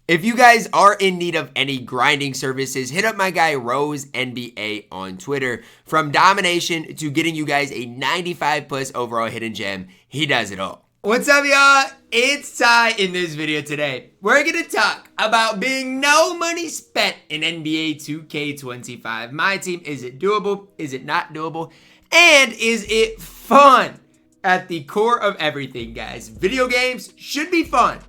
If you guys are in need of any grinding services, hit up my guy Rose NBA on Twitter. From domination to getting you guys a 95 plus overall hidden gem, he does it all. What's up, y'all? It's Ty. In this video today, we're gonna talk about being no money spent in NBA 2K25 MyTEAM. Is it doable? Is it not doable? And is it fun? At the core of everything, guys, video games should be fun,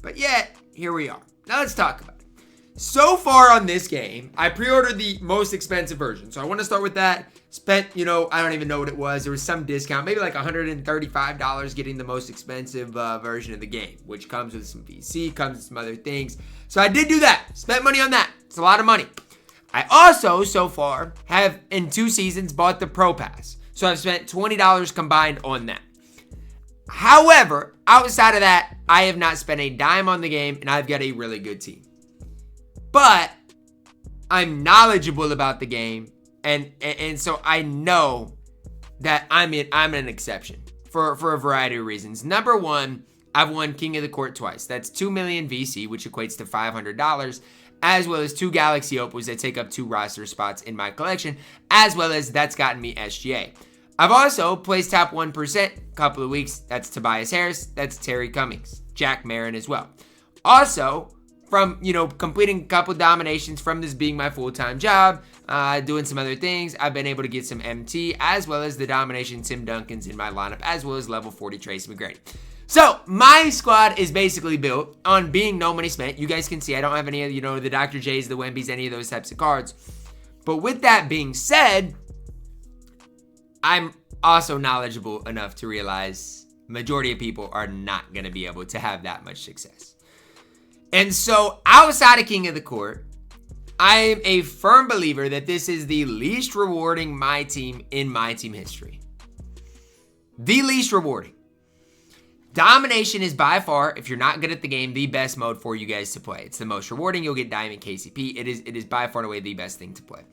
but yet here we are. Now let's talk about it. So far on this game, I pre-ordered the most expensive version. So I want to start with that. Spent, I don't even know what it was. There was some discount, maybe like $135 getting the most expensive version of the game, which comes with some VC, comes with some other things. So I did do that. Spent money on that. It's a lot of money. I also, so far, have in 2 seasons bought the Pro Pass. So I've spent $20 combined on that. However, outside of that, I have not spent a dime on the game, and I've got a really good team. But I'm knowledgeable about the game, and so I know that I'm an exception for a variety of reasons. Number one, I've won King of the Court twice. That's 2 million VC, which equates to $500, as well as 2 Galaxy Opals that take up 2 roster spots in my collection, as well as that's gotten me SGA. I've also placed top 1% a couple of weeks. That's Tobias Harris. That's Terry Cummings. Jack Marin as well. Also, from, completing a couple dominations from this being my full-time job, doing some other things, I've been able to get some MT, as well as the domination Tim Duncan's in my lineup, as well as level 40 Tracy McGrady. So, my squad is basically built on being no money spent. You guys can see I don't have any of, the Dr. J's, the Wembys, any of those types of cards. But with that being said, I'm also knowledgeable enough to realize majority of people are not going to be able to have that much success. And so outside of King of the Court, I am a firm believer that this is the least rewarding MyTEAM in MyTEAM history. The least rewarding. Domination is by far, if you're not good at the game, the best mode for you guys to play. It's the most rewarding. You'll get Diamond KCP. It is by far and away the best thing to play.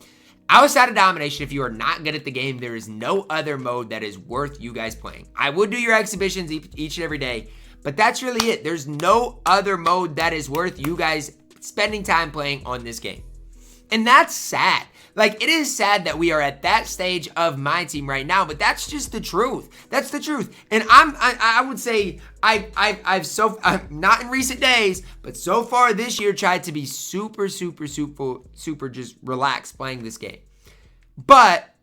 Outside of domination, if you are not good at the game, there is no other mode that is worth you guys playing. I would do your exhibitions each and every day, but that's really it. There's no other mode that is worth you guys spending time playing on this game. And that's sad. Like, it is sad that we are at that stage of MyTEAM right now, but that's just the truth. That's the truth. And I would say I've not in recent days, but so far this year tried to be super just relaxed playing this game. But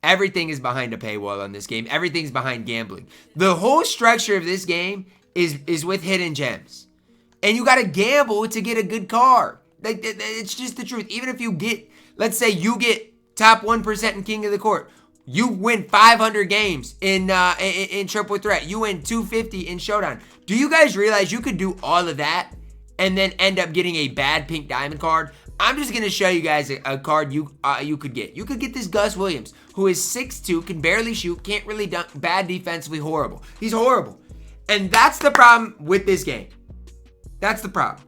everything is behind a paywall on this game. Everything's behind gambling. The whole structure of this game is with hidden gems. And you got to gamble to get a good card. Like, it's just the truth. Even if you get, let's say you get top 1% in King of the Court, you win 500 games in Triple Threat, you win 250 in Showdown. Do you guys realize you could do all of that and then end up getting a bad pink diamond card? I'm just going to show you guys a card you could get. You could get this Gus Williams, who is 6'2", can barely shoot, can't really dunk, bad defensively, horrible. He's horrible. And that's the problem with this game. That's the problem.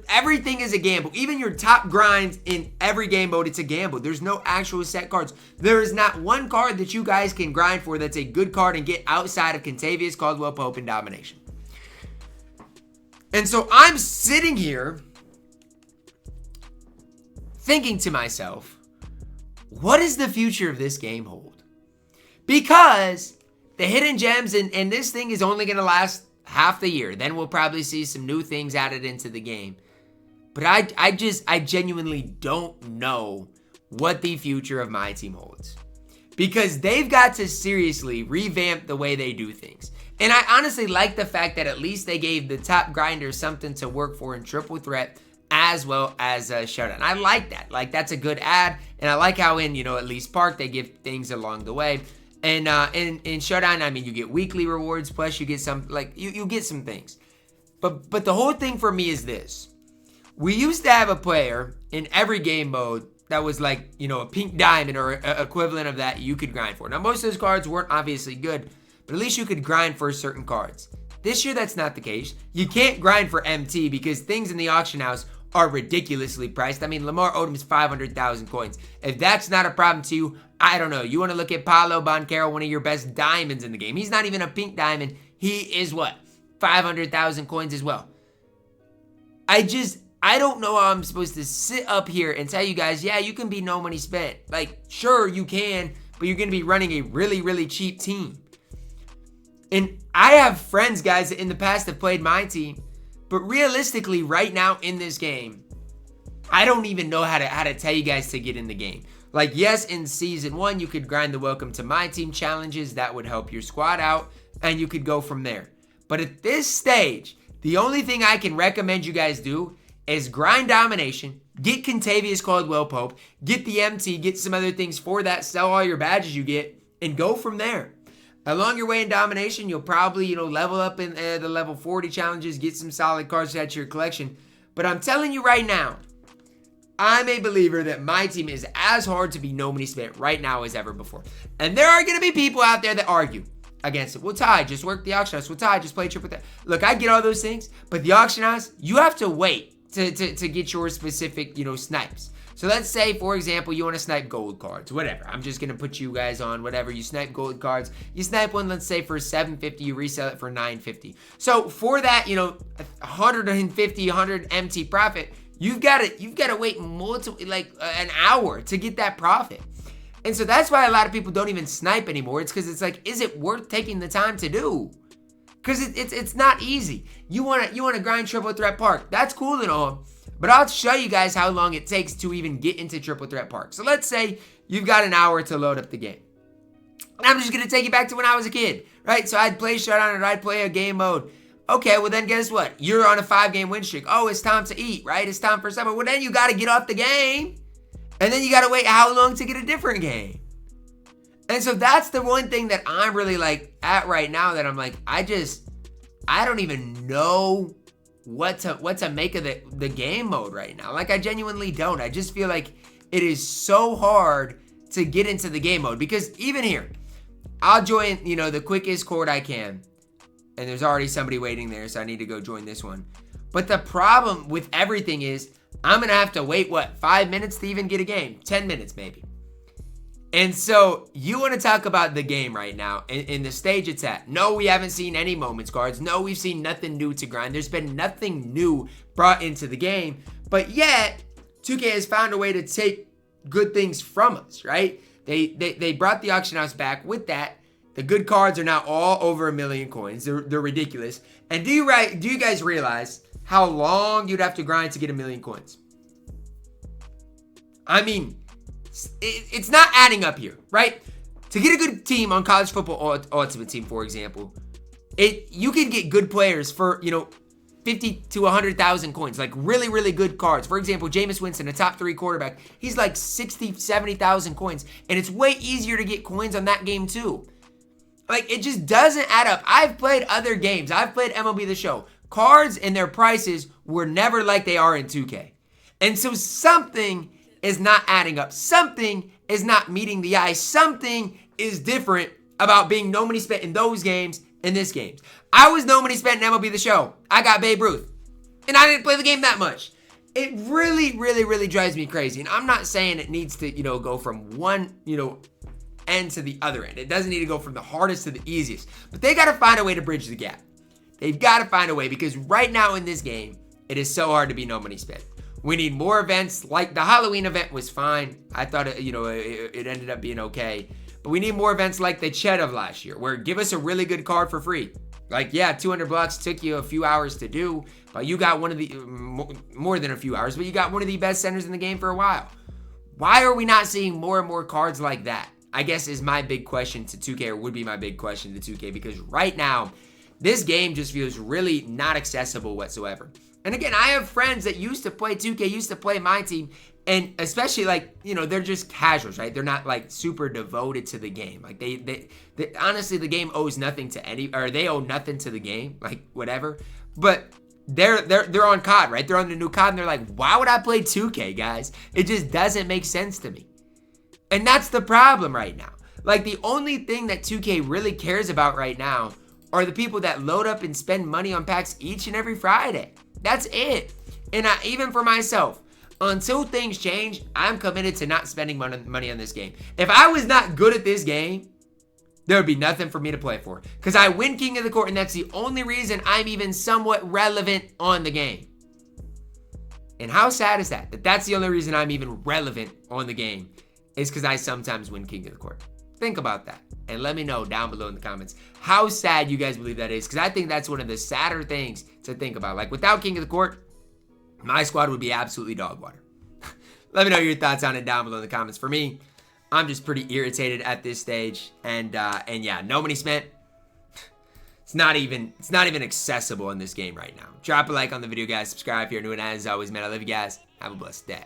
Everything is a gamble. Even your top grinds in every game mode, it's a gamble. There's no actual set cards. There is not one card that you guys can grind for that's a good card and get outside of Contavious, Caldwell Pope, and Domination. And so I'm sitting here thinking to myself, what does the future of this game hold? Because the hidden gems and this thing is only going to last half the year. Then we'll probably see some new things added into the game. But I genuinely don't know what the future of MyTEAM holds. Because they've got to seriously revamp the way they do things. And I honestly like the fact that at least they gave the top grinders something to work for in Triple Threat as well as Showdown. I like that. Like, that's a good ad. And I like how in, at least Park, they give things along the way. And in Showdown, I mean, you get weekly rewards, plus you get some, you get some things. But the whole thing for me is this. We used to have a player in every game mode that was like, a pink diamond or equivalent of that you could grind for. Now, most of those cards weren't obviously good, but at least you could grind for certain cards. This year, that's not the case. You can't grind for MT because things in the auction house are ridiculously priced. I mean, Lamar Odom's 500,000 coins. If that's not a problem to you, I don't know. You want to look at Paolo Banchero, one of your best diamonds in the game. He's not even a pink diamond. He is what? 500,000 coins as well. I don't know how I'm supposed to sit up here and tell you guys, yeah, you can be no money spent. Like, sure, you can, but you're going to be running a really, really cheap team. And I have friends, guys, that in the past have played my team, but realistically, right now in this game, I don't even know how to tell you guys to get in the game. Like, yes, in Season 1, you could grind the Welcome to My Team challenges. That would help your squad out, and you could go from there. But at this stage, the only thing I can recommend you guys do is grind domination, get Contavious Caldwell Pope, get the MT, get some other things for that, sell all your badges you get, and go from there. Along your way in domination, you'll probably, level up in the level 40 challenges, get some solid cards to add to your collection. But I'm telling you right now, I'm a believer that my team is as hard to be no money spent right now as ever before. And there are going to be people out there that argue against it. Well, Ty, just work the auction house. Well, Ty, just play triple threat. Look, I get all those things, but the auction house, you have to wait to get your specific, snipes. So let's say, for example, you want to snipe gold cards, whatever. I'm just going to put you guys on whatever. You snipe gold cards. You snipe one, let's say, for $750. You resell it for $950. So for that, 150, 100 MT profit, you've got to wait an hour to get that profit. And so that's why a lot of people don't even snipe anymore. It's because it's like, is it worth taking the time to do? Because it's not easy. You want to grind Triple Threat Park. That's cool and all. But I'll show you guys how long it takes to even get into Triple Threat Park. So let's say you've got an hour to load up the game. And I'm just going to take you back to when I was a kid, right? So I'd play Showdown and I'd play a game mode. Okay, well then guess what? You're on a 5-game win streak. Oh, it's time to eat, right? It's time for supper. Well, then you got to get off the game. And then you got to wait how long to get a different game. And so that's the one thing that I'm really at right now that I'm like, I don't even know what to make of the game mode right now. Like, I genuinely don't. I just feel like it is so hard to get into the game mode because even here, I'll join, the quickest court I can. And there's already somebody waiting there, so I need to go join this one. But the problem with everything is I'm going to have to wait, 5 minutes to even get a game? 10 minutes maybe. And so you want to talk about the game right now in the stage it's at. No, we haven't seen any moments cards. No, we've seen nothing new to grind. There's been nothing new brought into the game. But yet, 2K has found a way to take good things from us, right? They brought the auction house back. With that, the good cards are now all over 1 million coins. They're ridiculous. And do you guys realize how long you'd have to grind to get 1 million coins? I mean, it's not adding up here, right? To get a good team on College Football Ultimate Team, for example, you can get good players for, 50 to 100,000 coins, like really, really good cards. For example, Jameis Winston, a top 3 quarterback, he's like 60, 70,000 coins, and it's way easier to get coins on that game too. Like, it just doesn't add up. I've played other games. I've played MLB The Show. Cards and their prices were never like they are in 2K. And so something is not adding up. Something is not meeting the eye. Something is different about being no money spent in those games and this game. I was no money spent in MLB The Show. I got Babe Ruth. And I didn't play the game that much. It really, really, really drives me crazy. And I'm not saying it needs to, go from one, end to the other end. It doesn't need to go from the hardest to the easiest. But they got to find a way to bridge the gap. They've got to find a way because right now in this game, it is so hard to be no money spent. We need more events. Like the Halloween event was fine. I thought it ended up being okay. But we need more events like the Chet of last year, where give us a really good card for free. Like, yeah, 200 bucks took you a few hours to do, but you got one of the more than a few hours, but you got one of the best centers in the game for a while. Why are we not seeing more and more cards like that? I guess is my big question to 2K, or would be my big question to 2K, because right now, this game just feels really not accessible whatsoever. And again, I have friends that used to play 2K, used to play my team, and especially they're just casuals, right? They're not like super devoted to the game. Like they honestly, the game owes nothing to they owe nothing to the game, like whatever. But they're on COD, right? They're on the new COD, and they're like, why would I play 2K, guys? It just doesn't make sense to me. And that's the problem right now. Like, the only thing that 2K really cares about right now are the people that load up and spend money on packs each and every Friday. That's it. And even for myself, until things change, I'm committed to not spending money on this game. If I was not good at this game, There would be nothing for me to play for. Because I win King of the Court, and that's the only reason I'm even somewhat relevant on the game. And how sad is that? That's the only reason I'm even relevant on the game, is because I sometimes win King of the Court. Think about that. And let me know down below in the comments how sad you guys believe that is. Because I think that's one of the sadder things to think about. Like, without King of the Court, my squad would be absolutely dog water. Let me know your thoughts on it down below in the comments. For me, I'm just pretty irritated at this stage. And yeah, no money spent. It's not even accessible in this game right now. Drop a like on the video, guys. Subscribe if you're new, and as always, man, I love you guys. Have a blessed day.